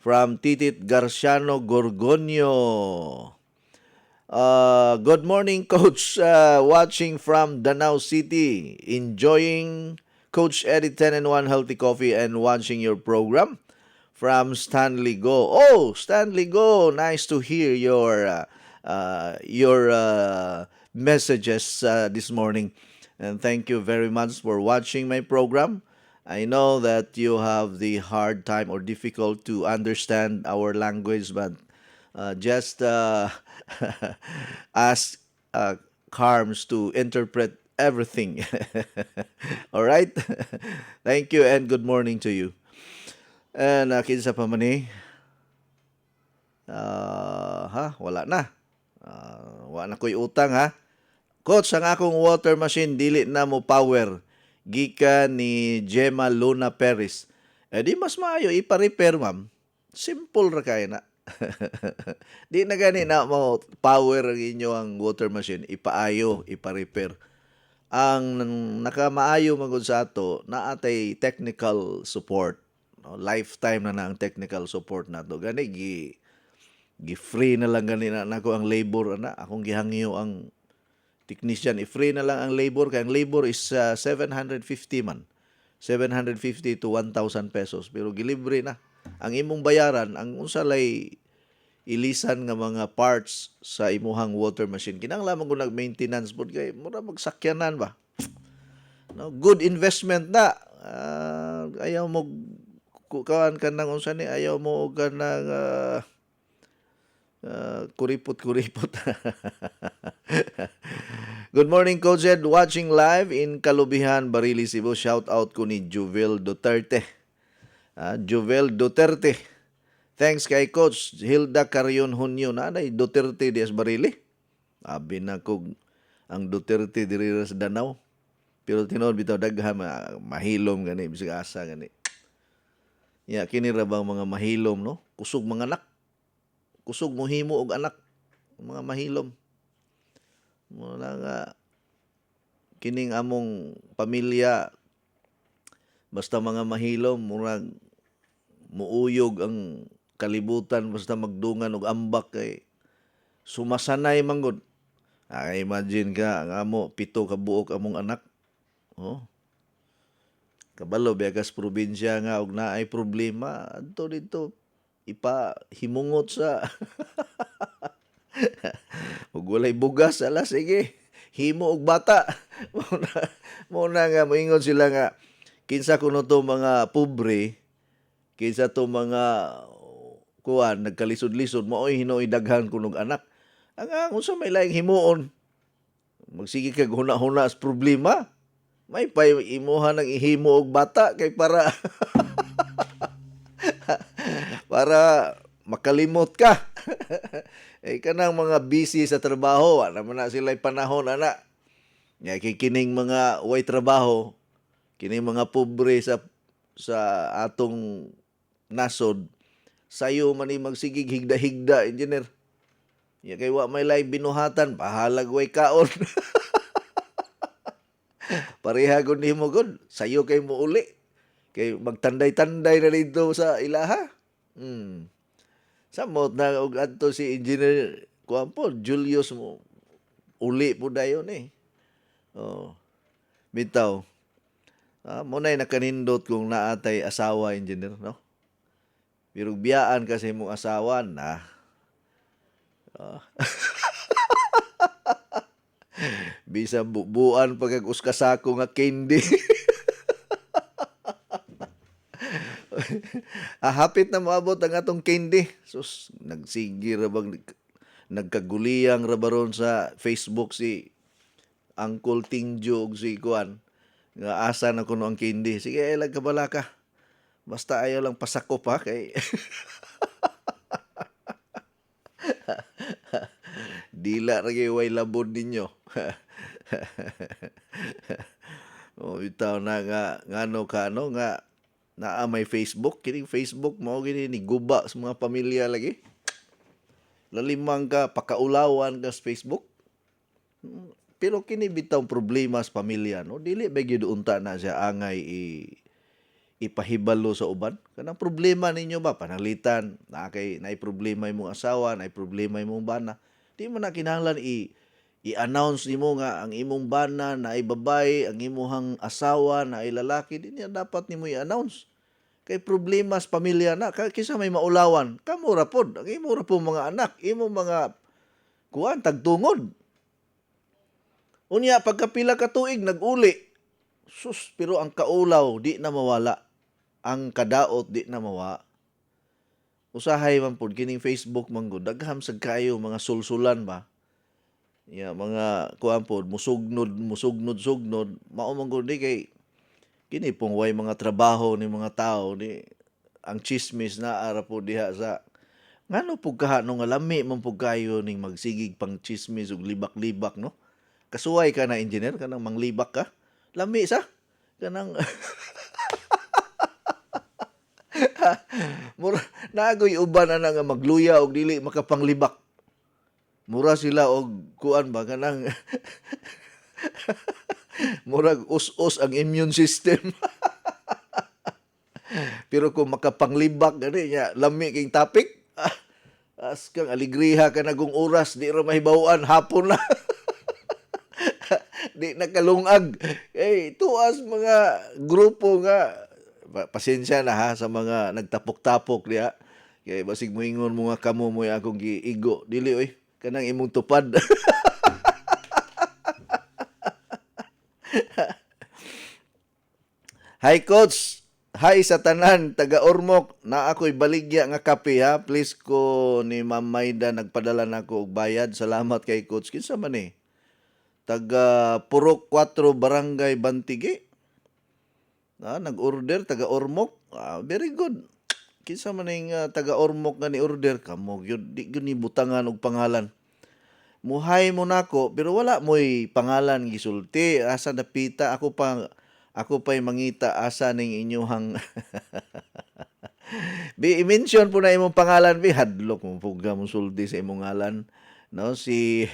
From Titit Garciano Gorgonio. Good morning, Coach. Watching from Danau City. Enjoying Coach Eddie 10-in-1 Healthy Coffee and watching your program. From Stanley Go. Oh, Stanley Go. Nice to hear your messages this morning. And thank you very much for watching my program. I know that you have the hard time or difficult to understand our language, but just ask Carms to interpret everything. All right? Thank you and good morning to you. And kinsa pa man ni? Wala na. Wala na ko'y utang ha. Coach, ang akong water machine dili na mo power. Gikan ni Gemma Luna Perez. Di mas maayo ipa-repair, ma'am. Simple ra kay na. Di na gani na mo power ang inyo ang water machine. Ipaayo, ipa-repair. Ang nakamaayo magud sa ato na atay technical support. No? Lifetime na ang technical support nato. Gani gi-free na lang gani na nako ang labor ana. Akong gihangyo ang technician, i-free na lang ang labor. Kaya ang labor is 750 man. 750 to 1,000 pesos. Pero gilibre na. Ang imong bayaran, ang unsalay ilisan nga mga parts sa imuhang water machine. Kinahanglan mo nag-maintenance po. Kaya mura magsakyanan ba? No? Good investment na. Ayaw mo kukaan ka ng unsa ni, ayaw mo ka ng kuripot-kuripot. Good morning, Coach Ed. Watching live in Kalubihan, Barili, Cebu. Shout out ko ni Juvel Duterte. Juvel Duterte. Thanks kay Coach Hilda Carion Hunyo. Nanay Duterte dias Barili. Abi na ko ang Duterte diri sa Danau. Pero tinuod bitaw daghan mahilom gani bisig asa gani. Ya kini ra bang mga mahilom no? Kusog mga anak. Kusog mo himo og anak. Mga mahilom. Muna nga kining among pamilya basta mga mahilom murag muuyog ang kalibutan basta magdungan og ambak kay sumasanay manggod. Imagine ka ang amo 7 ka buok among anak. Oh. Kabalo biagas probinsya nga og naay problema adto dito ipahimungot sa ug walay bugas ala sige himo og bata. Muna nga moingon sila nga kinsa kuno to mga pobre kinsa to mga kuan nagkalisod-lisod maoy hinoy daghan kunog anak. Ang unsa may laing himuon magsige kag huna-huna sa problema may pay imuha ng ihimo og bata kay para para makalimot ka. Kanang mga busy sa trabaho, naman na sila'y panahon, ana. Kikining mga way trabaho, kining mga pobre sa atong nasod, sayo man ni magsigig higda-higda, engineer. Kay wa may lay binuhatan, pahalag way kaon. Pareha gud nimo gud, sayo kay mo uli. Kay magtanday-tanday na dito sa ilaha. Samot na og adto si engineer kuan po Julius mo uli po dayon bitaw mo nay nakanindot kung naatay asawa engineer no pero biyaan kasi mong asawa na bisa buuan pagag uskasako nga candy. Hapit na moabot ang atong candy. Sus, nagsigi ra bang nagkaguliyang ra baron sa Facebook si Uncle Tingjo ug si Kuan. Nga asa na kuno ang candy. Sige, ilag ka bala ka. Basta ayaw lang pasakop ha kay dila ra gyud way labod ninyo. Bitaw na nga ngano ka no nga naa may Facebook, kining Facebook mao gini ni guba sa mga pamilya lagi. Lalimang ka pakaulawan ka sa Facebook. Pero kini bitaw problema sa pamilya no, dili ba gyud unta na siya angay ipahibalo sa uban. Kanang problema ninyo ba panalitan na kay naay problema imong asawa, naay problema imong bana. Di mo na kinahanglan i-announce nimo nga ang imong bana na ay babae, ang imong asawa na ay lalaki, di niya dapat nimo i-announce. Kay problema sa pamilya na, kaysa may maulawan, kamo ra pod, ang imo ra po mga anak, imong mga kuan tagtungod. Unya pagkapila ka tuig nag-uli. Sus, pero ang kaulaw di na mawala. Ang kadaot di na mawa. Usahay man pud kining Facebook man gud dagham sad kayo mga sulsulan ba. Mga kuan pod musugnod mao man gud di kay kini pong way mga trabaho ni mga tao ni ang chismis na ara po diha sa ngano pug kahano nga lami man pug kayo ning magsigig pang chismis ug libak-libak no. Kasuway ka na engineer kanang manglibak ka. Lami sa kanang mura nagoy uban ana nga magluya og dili makapanglibak. Mura sila og kuan ba kanang murag us-us ang immune system. Pero kung makapanglibak gani nya lami king topic, as kang aligriha ka nagong oras di ra mahibawaan hapon na. Di nakalungag. Tuas mga grupo nga pasensya na ha sa mga nagtapok-tapok diha. Kay basig moingon mo nga kamo mo akong giigo dili oy kanang imong tupad. Hi coach. Hi sa tanan taga Ormoc na ako'y baligya nga kape ha. Please ko ni Ma'am Maida nagpadala nako og bayad. Salamat kay coach. Kinsa man ni? Taga Purok 4 Barangay Bantigi. Nag-order taga Ormoc. Very good. Kinsa man ning taga Ormoc nga ni order kamo gyud di gyud ni butangan og pangalan. Muhay mo nako pero wala mo'y pangalan gisulti. Asa napita ako pa'y mangita asa ning inyuhang i-mention po na imong pangalan bi hadlok mo pugga mo sulti sa imong ngalan no si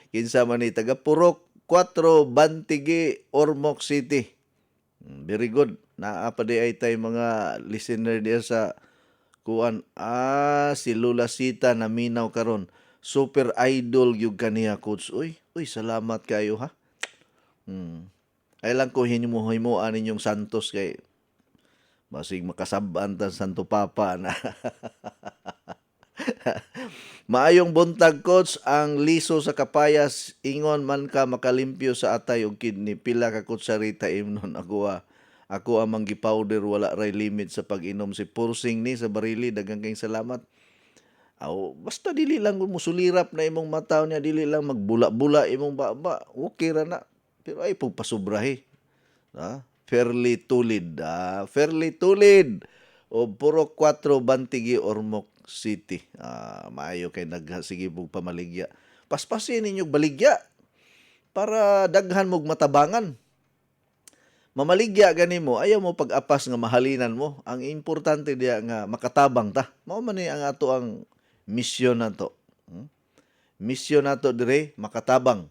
kinsa man ni taga Purok 4 Bantigi Ormoc City. Very good. Naa pa di ay tay mga listener diya sa kuan si Lula Sita na minaw karon. Super idol gyud kaniya coach. Uy, salamat kayo ha. Ay lang ko himuan ninyong Santos kay basig makasab-an ta Santo Papa na. Maayong buntag coach ang liso sa kapayas ingon man ka makalimpyo sa atay og kidney pila ka kutsarita imnon ako amang gi-powder wala ray limit sa pag-inom si Pursing ni sa barili daghang kayong salamat. Basta dili lang mo sulirap na imong mataw niya dili lang magbula-bula imong baba okay ra na. Pero ay pagpasubrahi. Fairly tulid. Fairly tulid. O Purok 4 Bantigi Ormoc City. Maayo kay nagsige pug pamaligya. Paspasin ninyong baligya para daghan mog matabangan. Mamaligya gani mo, ayaw mo pag-apas nga mahalinan mo. Ang importante diya nga makatabang ta. Mao man ni ang ato ang misyon nato. Misyon nato dire makatabang.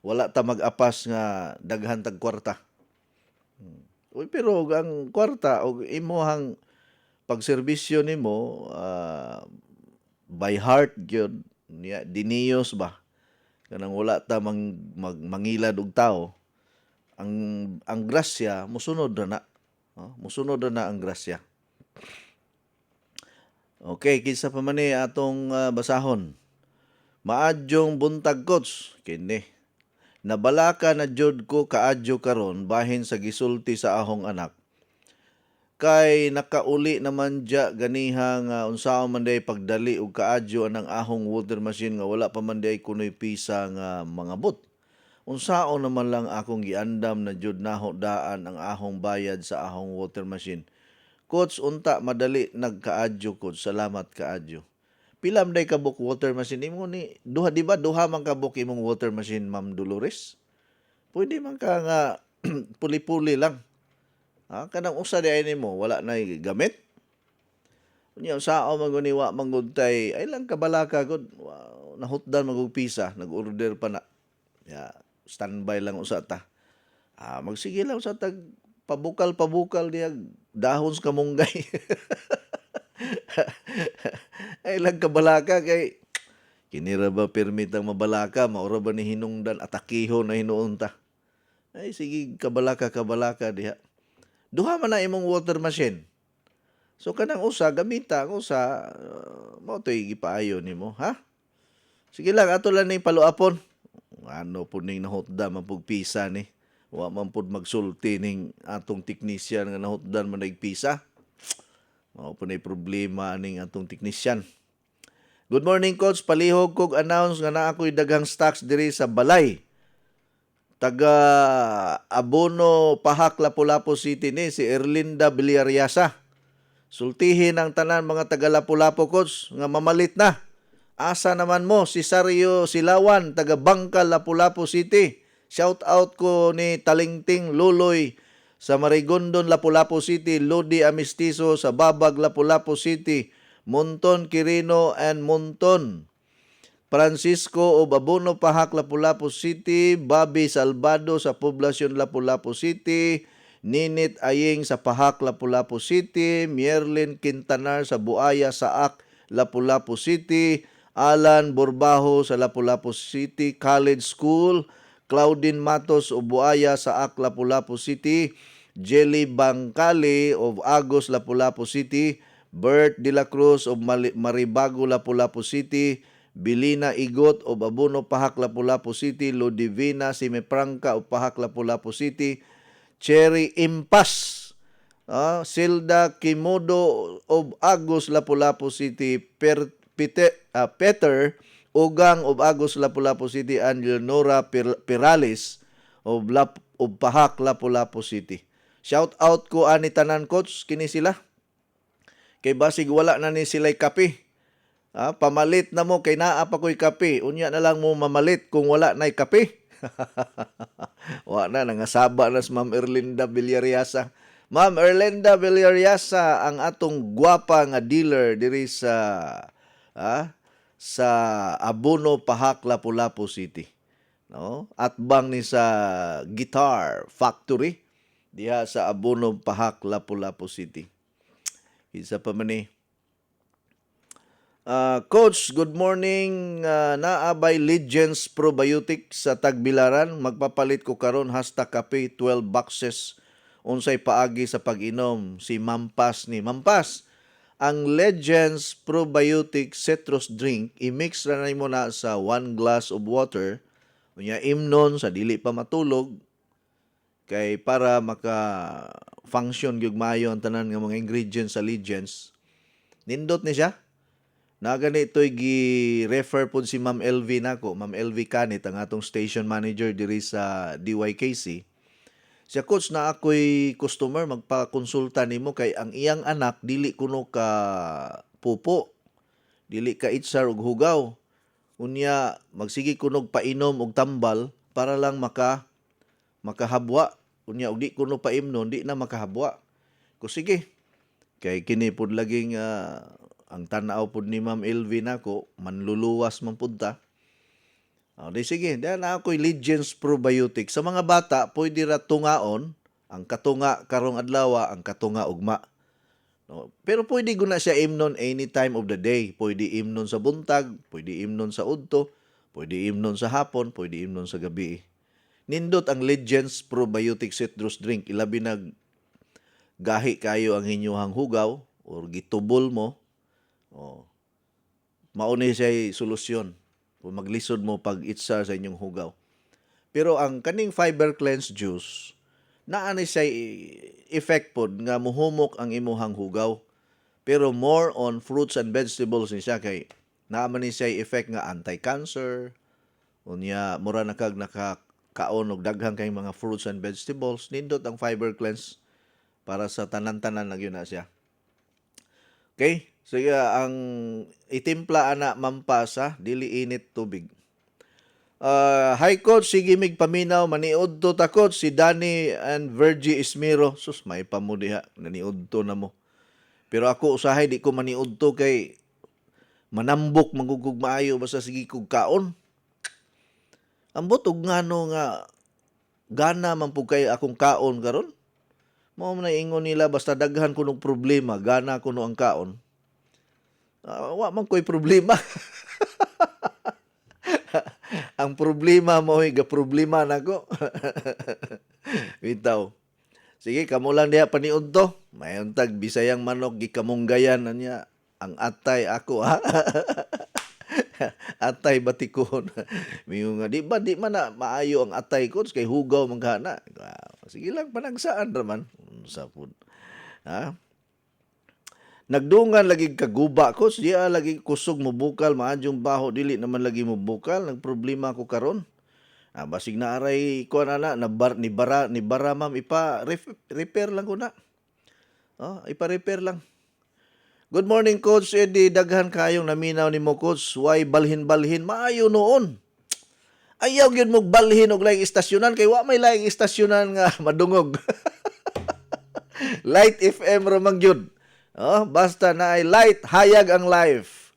Wala ta mag-apas nga daghan tag kwarta. Pero ang kwarta o imuhang pagserbisyo nimo by heart gyud niya diniyos ba kanang wala ta mangilad og tao ang grasya musunod na musunod na ang grasya. Okay, kinsa pa man ni atong basahon. Maadyong buntag coach kini. Nabalaka na jud ko kaadyo karon bahin sa gisulti sa ahong anak. Kay nakauli naman dya ganiha nga unsaon man day pagdali og kaadyo anang ahong water machine nga wala pa man day kunoy pisa nga mga bot. Unsaon naman lang akong giandam na jud naho daan ang ahong bayad sa ahong water machine. Coach, unta madali nagkaadyo coach. Salamat kaadyo. Pilam day kabuk water machine imo ni duha di ba duha man kabuk imong water machine Ma'am Dolores? Pwede man ka nga puli-puli lang. Kanang usa di ay nimo wala na gamit. Unya sao maguniwa manguntay ay lang kabalaka gud nahutdan magugpisa nag-order pa na. Standby lang usa ta. Magsige lang sa tag pabukal diya dahon sa kamunggay. Ay lang kabalaka kay kinira ba permit ang mabalaka maura ba ni hinungdan atakiho na hinuon ta. Ay sige kabalaka diha. Duha man na imong water machine. So kanang usa gamita ang usa mao toy gipaayo nimo ha. Sige lang ato lang ni paluapon. Ano po ning nahutda mapugpisa ni. Wa man pud magsulti ning atong teknisyan nga nahutdan man nagpisa. Mao po na problema ning atong teknisyan. Good morning, Coach. Palihog kog announce nga na ako'y daghang stocks diri sa balay. Taga Abono, Pahak, Lapu-Lapu City ni si Erlinda Villariasa. Sultihin ang tanan mga taga Lapu-Lapu, Coach, nga mamalit na. Asa naman mo, si Sario Silawan, taga Bangkal, Lapu-Lapu City. Shout out ko ni Talingting Luloy sa Marigondon, Lapu-Lapu City. Lodi Amistiso sa Babag, Lapu-Lapu City. Monton Quirino and Monton. Francisco of Abono, Pahak, Lapu-Lapu City. Bobby Salvado sa Poblasyon, Lapu-Lapu City. Ninit Aying sa Pahak, Lapu-Lapu City. Mierlin Quintanar sa Buaya, Saak, Lapu-Lapu City. Alan Borbajo sa Lapu-Lapu City College School. Claudine Matos of Buaya, Saak, Lapu-Lapu City. Jelly Bangkali of Agos, Lapu-Lapu City. Bert De La Cruz of Maribago, Lapu-Lapu City. Bilina Igot of Abono, Pahak, Lapu-Lapu City. Ludivina Simepranca of Pahak, Lapu-Lapu City. Cherry Impas. Silda Kimodo of Agos, Lapu-Lapu City. Peter Ugang of Agos, Lapu-Lapu City. And Leonora Pirales of Pahak, Lapu-Lapu City. Shout out ko ani tanan, Coach, kini sila. Kay basig wala na ni sila'y kape. Pamalit na mo kay naa pa ko'y kape. Unya na lang mo mamalit kung wala na'y kape. Wala na, nangasaba na si Ma'am Erlinda Villariasa. Ma'am Erlinda Villariasa, ang atong gwapa nga dealer diri sa Abono, Pahak, Lapu-Lapu City. No? At bang ni sa Guitar Factory diha sa Abono, Pahak, Lapu-Lapu City. Isa pa man ni. Coach, good morning. Naabay Legends Probiotic sa Tagbilaran. Magpapalit ko karon #kape 12 boxes. Unsay paagi sa pag-inom. Si Mampas ni. Mampas, ang Legends Probiotic Citrus Drink, i-mix na mo na sa 1 glass of water. Unya imnon sa dili pa matulog. Kay para maka-function gyud maayo ang tanan nga mga ingredients sa Legends. Nindot ni siya. Na ganito'y gi-refer po si Ma'am LV nako, Ma'am LV Kanit, ang atong station manager diri sa DYKC. Siya, Coach, na ako'y customer, magpakonsulta nimo kay ang iyang anak, dili kuno ka pupo, dili ka itsar og hugaw. Unya, magsigi kunog painom og tambal para lang makahabwa. Unya, og di kuno paimnon, di na makahabwa. Ko sige, kay kini pud laging ang tanaw pud ni Ma'am LV nako, manluluwas man pud ta. Di sige, dahil na ako'y Legends Probiotic. Sa mga bata, pwede ra tungaon, ang katunga karong adlaw, ang katunga ugma. No? Pero pwede guna siya imnon any time of the day. Pwede imnon sa buntag, pwede imnon sa udto, pwede imnon sa hapon, pwede imnon sa gabi. Nindot ang Legends Probiotic Citrus Drink. Ilabi na gahi kayo ang inyong hugaw or gitubol mo. Mauni siya solusyon. Kung maglisod mo pag-itsar sa inyong hugaw. Pero ang kaning Fiber Cleanse Juice, naani siya effect pod nga muhumok ang imuhang hugaw. Pero more on fruits and vegetables ni siya kay naaman ni siya effect nga anti-cancer. Unya mura na kag nakakaon og daghang kay mga fruits and vegetables. Nindot ang Fiber Cleanse para sa tanan-tanan na gyud na siya. Okay? So ang itimpla ana Mampasa, dili init tubig. Hi Coach, sige mig paminaw, maniud to ta Coach, si Danny and Virgie Ismiro. Sus, may pamudiha, naniud to na mo. Pero ako usahay, di ko maniud to kay manambok, magugug maayo, basta sige kog kaon. Ambot og ngano nga, gana man po kay akong kaon karon. Mao man ingon nila, basta daghan ko ng problema, gana ko no ang kaon. Wa man ko'y problema. Ang problema mo, problema na ko. Bitaw. Sige, kamo lang diha paniud to. Mayon tag Bisayang manok gikamunggayan na niya. Ang atay ako, ha? atay batikon. Miyo nga di man na maayo ang atay coach kay hugaw manghana. Sige lang panagsaan raman sa food. Ha? Nagdungan lagi kaguba coach, diya lagi kusog mo bukal, maadyong baho dili naman lagi mo bukal, nagproblema ko karon. Basig na aray ko na ni bara ma'am repair lang ko na. Ipa-repair lang. Good morning, Coach Eddie. Daghan kayong naminaw ni mo, Coach. Why balhin-balhin? Maayo noon. Ayaw yun mo balhin og laing istasyonan. Kay wa may laing istasyonan nga madungog. Light FM ramang yun. Basta na ay light, hayag ang life.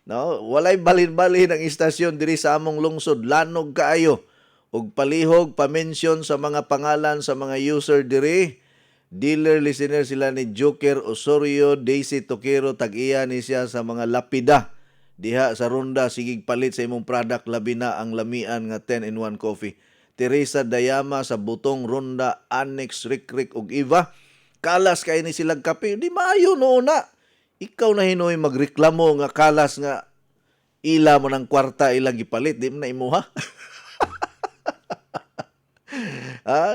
No? Walay balhin-balhin ang istasyon diri sa among lungsod. Lanog kaayo. Og palihog, pamensyon sa mga pangalan sa mga user diri. Dealer listener sila ni Joker Osorio, Daisy Toquero, tag-iya ni siya sa mga lapida. Diha sa ronda, sigig palit sa imong product, labi na ang lamian nga 10-in-1 coffee. Teresa Dayama sa Butong Ronda, Annex, Rikrik ug Iva. Kalas kay ni silang kape, di maayo noon na. Ikaw na hinoy magreklamo nga kalas nga ila mo ng kwarta ilang gipalit, di mo na imuha.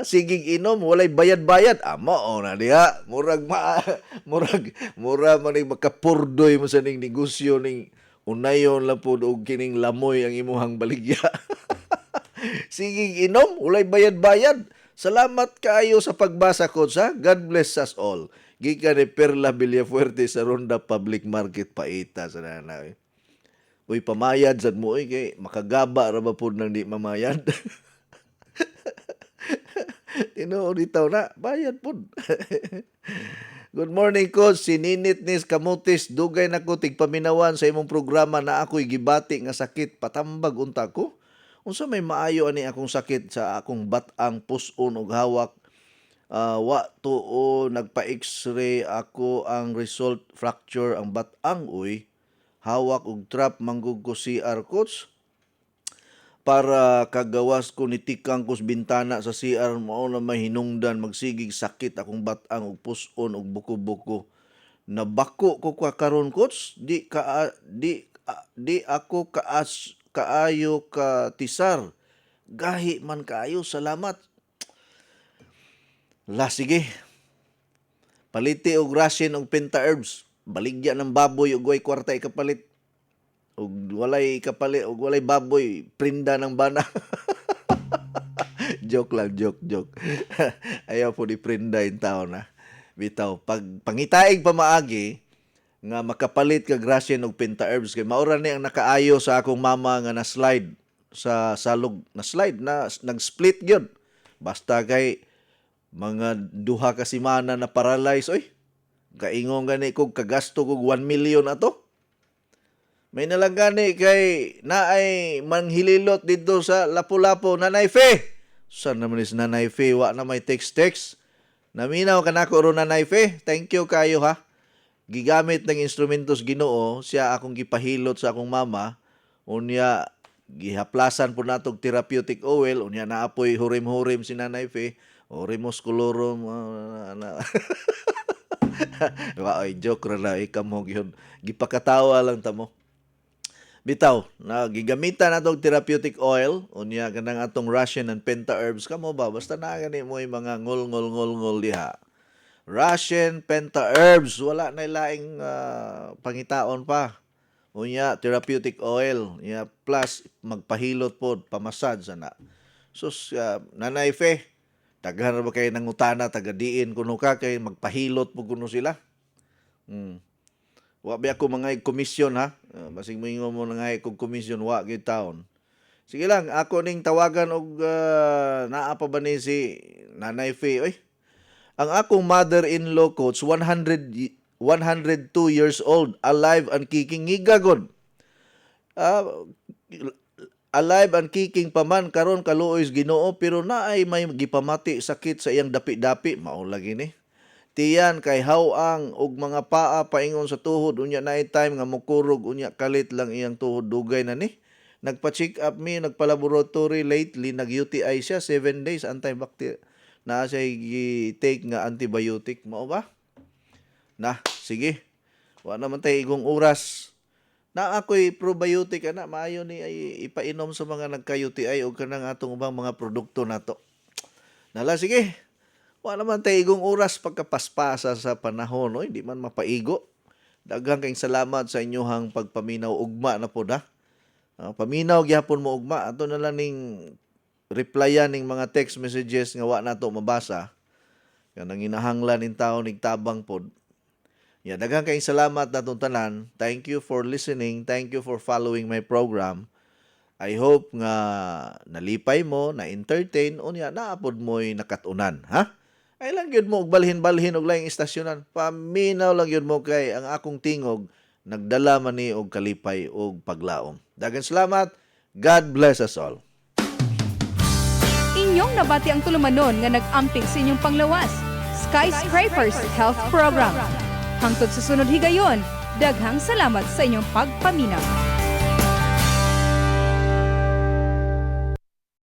Sigig inom walay bayad-bayad mao na diha murag man ning makapurdoy mo sa ning negosyo ning unayon lang pud og kining lamoy ang imuhang baligya. Sigig inom walay bayad-bayad. Salamat kaayo sa pagbasa ko sa God bless us all. Gikan ni Perla Villafuerte sa Ronda Public Market Paita sa nanay. Uy pamayad sad mo kay makagaba ra ba pud nang di mamayad. Bitaw na, bayad po. Good morning, Coach. Sininit nis kamutis, dugay na ko tigpaminawan sa imong programa na ako'y gibati nga sakit, patambag unta ko. Unsa may maayo ani akong sakit sa akong batang puson ug hawak. Wa tuo nagpa-x-ray ako ang result fracture ang batang uy. Hawak og trap manggug ko CR, Coach. Para kagawas ko ni tikang kus bintana sa CR mao na may hinungdan magsigig sakit akong batang og puson og buko-buko. Nabako ko karon, Coach. Di ako kaayo ka tisar. Gahi man kaayo, salamat. Sige. Paliti og rasin og penta herbs. Baligya ng baboy og way kwarta ikapalit. Og walay kapalit, og walay baboy, prinda ng bana. Joke lang, joke. Ayaw po di prinda in taon, ha. Bitaw, pag pangitaig pa maagi, nga makapalit ka grasyan og pinta herbs, kay maura ni ang nakaayo sa akong mama nga na-slide sa salog. Na-slide, nag-split yun. Basta kay mga duha ka simana na paralyze, oy. Kaingong gani kog kagasto kog 1 million ato. May nalagani kay naay manghililot dito sa Lapu-Lapu, Nanay Fe. Saan naman is Nanay Fe? Wa na may text. Naminaw ka na ko ron, Nanay Fe. Thank you kayo, ha. Gigamit ng instrumentos Ginoo, siya akong gipahilot sa akong mama. Unya, gihaplasan po natong therapeutic oil. Unya, naapoy hurim-hurim si Nanay Fe. Orimos colorum. Ay, joke ra na. Ikaw mo yun. Gipakatawa lang tamo. Bitaw, gigamitan natong therapeutic oil, unya kanang atong Russian and penta herbs kamo ba basta na gani mo yung mga ngol diha. Russian penta herbs, wala na laing pangitaon pa. Unya therapeutic oil, unya plus magpahilot pod, pamasad sana. Sus Nanay Fe, daghan ra ba kay nangutana taga-diin kuno ka kay magpahilot po kuno sila. Wa ba ako mga komisyon, ha? Basig mo ingon mo nga kog komisyon wa gyud taon. Sige lang, ako ning tawagan og naa pa ba ni si Nanay Fe, oy. Ang akong mother-in-law, Coach, 102 years old, alive and kicking, ngigagod. Alive and kicking pa man karon kaluoy Ginoo, pero naay may gipamati sakit sa iyang dapi-dapi, mao lagi ni. Tiyan kay hawang og mga paa paingon sa tuhod, unya naay time nga mukurog, unya kalit lang iyang tuhod, dugay na ni. Nagpa-check up mi, nagpa-laboratory lately, nag-UTI siya 7 days antibacterial. Na siya i-take nga antibiotic, mao ba? Na, sige. Wa naman tayo igong oras. Na ako'y probiotic ana maayo ni ay ipainom sa mga nagka-UTI o kanang atong ubang mga produkto nato. Nala sige. Wa naman tay igong oras pagkapaspasa sa panahon, oy, di man mapaigo. Daghang kayong salamat sa inyohang pagpaminaw ugma na pod ha. Paminaw gyapon mo ugma ato na lang ning replyan ning mga text messages nga wa nato mabasa. Kanang inahanglan ning tawo nigtabang pod. Ya, daghang kayong salamat natong tanan. Thank you for listening. Thank you for following my program. I hope nga nalipay mo, na-entertain, unya naapod mo'y nakatunan, ha? Ay lang yun mo, balhin-balhin og laing istasyonan. Paminaw lang yun mo kay ang akong tingog, nagdala man ni og kalipay og paglaom. Daghang salamat. God bless us all. Inyong nabati ang tulumanon nga nag-amping sa inyong panglawas. Skyscrapers Health Program. Hangtod sa sunod higayon, daghang salamat sa inyong pagpaminaw.